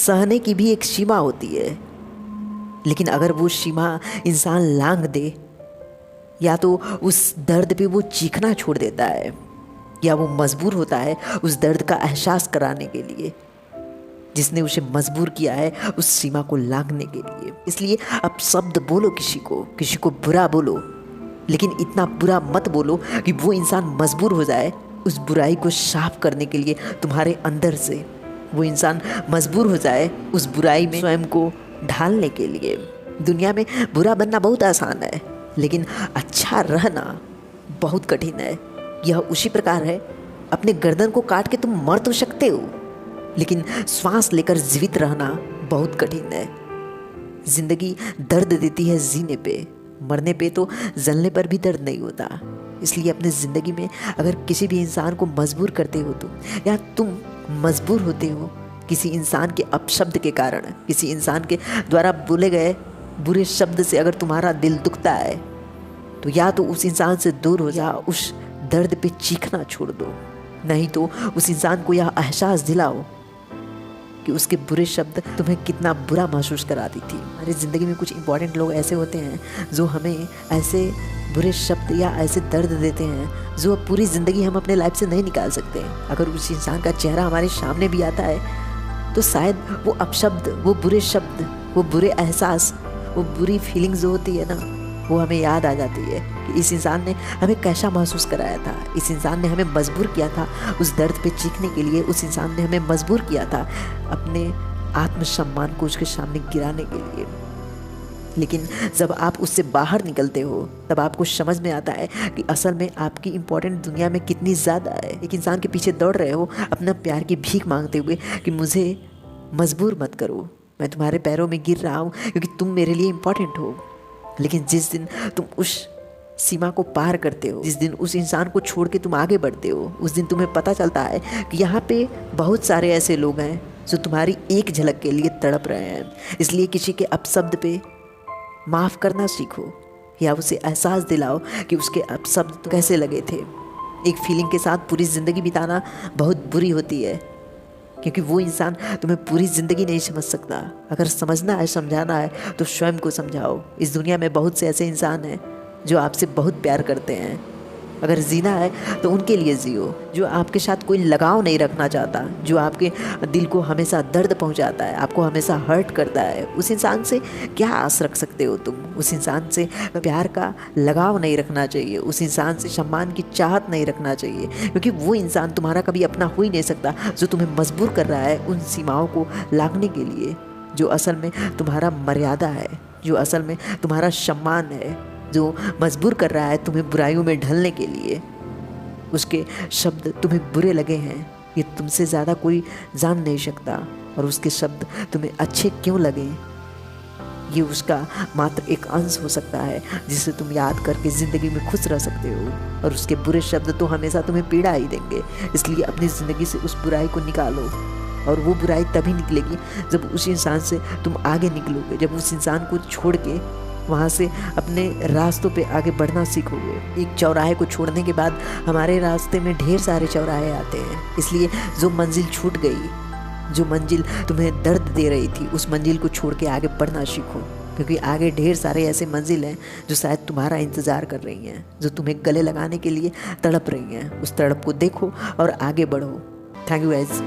सहने की भी एक सीमा होती है, लेकिन अगर वो सीमा इंसान लांघ दे, या तो उस दर्द पे वो चीखना छोड़ देता है, या वो मजबूर होता है उस दर्द का एहसास कराने के लिए जिसने उसे मजबूर किया है उस सीमा को लांघने के लिए। इसलिए अब शब्द बोलो, किसी को बुरा बोलो, लेकिन इतना बुरा मत बोलो कि वो इंसान मजबूर हो जाए उस बुराई को साफ करने के लिए तुम्हारे अंदर से। वो इंसान मजबूर हो जाए उस बुराई में स्वयं को ढालने के लिए। दुनिया में बुरा बनना बहुत आसान है, लेकिन अच्छा रहना बहुत कठिन है। यह उसी प्रकार है, अपने गर्दन को काट के तुम मर तो सकते हो, लेकिन श्वास लेकर जीवित रहना बहुत कठिन है। जिंदगी दर्द देती है जीने पे, मरने पे तो जलने पर भी दर्द नहीं होता। इसलिए अपने ज़िंदगी में अगर किसी भी इंसान को मजबूर करते हो तुम, या तुम मजबूर होते हो किसी इंसान के अपशब्द के कारण, किसी इंसान के द्वारा बोले गए बुरे शब्द से अगर तुम्हारा दिल दुखता है, तो या तो उस इंसान से दूर हो जा, उस दर्द पे चीखना छोड़ दो। नहीं तो उस इंसान को यह एहसास दिलाओ कि उसके बुरे शब्द तुम्हें कितना बुरा महसूस कराती थी। हमारी ज़िंदगी में कुछ इंपॉर्टेंट लोग ऐसे होते हैं जो हमें ऐसे बुरे शब्द या ऐसे दर्द देते हैं जो पूरी ज़िंदगी हम अपने लाइफ से नहीं निकाल सकते। अगर उस इंसान का चेहरा हमारे सामने भी आता है तो शायद वो अपशब्द, वो बुरे शब्द, वो बुरे एहसास, वो बुरी फीलिंग्स जो होती है ना, वो हमें याद आ जाती है कि इस इंसान ने हमें कैसा महसूस कराया था। इस इंसान ने हमें मजबूर किया था उस दर्द पे चीखने के लिए। उस इंसान ने हमें मजबूर किया था अपने आत्मसम्मान को उसके सामने गिराने के लिए। लेकिन जब आप उससे बाहर निकलते हो तब आपको समझ में आता है कि असल में आपकी इम्पोर्टेंट दुनिया में कितनी ज़्यादा है। एक इंसान के पीछे दौड़ रहे हो अपना प्यार की भीख मांगते हुए कि मुझे मजबूर मत करो, मैं तुम्हारे पैरों में गिर रहा हूँ क्योंकि तुम मेरे लिए इम्पोर्टेंट हो। लेकिन जिस दिन तुम उस सीमा को पार करते हो, जिस दिन उस इंसान को छोड़ के तुम आगे बढ़ते हो, उस दिन तुम्हें पता चलता है कि यहाँ पे बहुत सारे ऐसे लोग हैं जो तुम्हारी एक झलक के लिए तड़प रहे हैं। इसलिए किसी के अपशब्द पे माफ़ करना सीखो, या उसे एहसास दिलाओ कि उसके अपशब्द कैसे लगे थे। एक फीलिंग के साथ पूरी ज़िंदगी बिताना बहुत बुरी होती है, क्योंकि वो इंसान तुम्हें पूरी ज़िंदगी नहीं समझ सकता। अगर समझना है, समझाना है तो स्वयं को समझाओ। इस दुनिया में बहुत से ऐसे इंसान हैं जो आपसे बहुत प्यार करते हैं। अगर जीना है तो उनके लिए जियो। जो आपके साथ कोई लगाव नहीं रखना चाहता, जो आपके दिल को हमेशा दर्द पहुंचाता है, आपको हमेशा हर्ट करता है, उस इंसान से क्या आस रख सकते हो तुम। उस इंसान से प्यार का लगाव नहीं रखना चाहिए, उस इंसान से सम्मान की चाहत नहीं रखना चाहिए, क्योंकि वो इंसान तुम्हारा कभी अपना हो ही नहीं सकता जो तुम्हें मजबूर कर रहा है उन सीमाओं को लांघने के लिए जो असल में तुम्हारा मर्यादा है, जो असल में तुम्हारा सम्मान है, जो मजबूर कर रहा है तुम्हें बुराइयों में ढलने के लिए। उसके शब्द तुम्हें बुरे लगे हैं ये तुमसे ज़्यादा कोई जान नहीं सकता, और उसके शब्द तुम्हें अच्छे क्यों लगे ये उसका मात्र एक अंश हो सकता है जिसे तुम याद करके ज़िंदगी में खुश रह सकते हो। और उसके बुरे शब्द तो हमेशा तुम्हें पीड़ा ही देंगे। इसलिए अपनी ज़िंदगी से उस बुराई को निकालो, और वो बुराई तभी निकलेगी जब उस इंसान से तुम आगे निकलोगे, जब उस इंसान को छोड़ के वहाँ से अपने रास्तों पे आगे बढ़ना सीखोगे। एक चौराहे को छोड़ने के बाद हमारे रास्ते में ढेर सारे चौराहे आते हैं। इसलिए जो मंजिल छूट गई, जो मंजिल तुम्हें दर्द दे रही थी, उस मंजिल को छोड़ के आगे बढ़ना सीखो, क्योंकि आगे ढेर सारे ऐसे मंजिल हैं जो शायद तुम्हारा इंतज़ार कर रही हैं, जो तुम्हें गले लगाने के लिए तड़प रही हैं। उस तड़प को देखो और आगे बढ़ो। Thank you guys.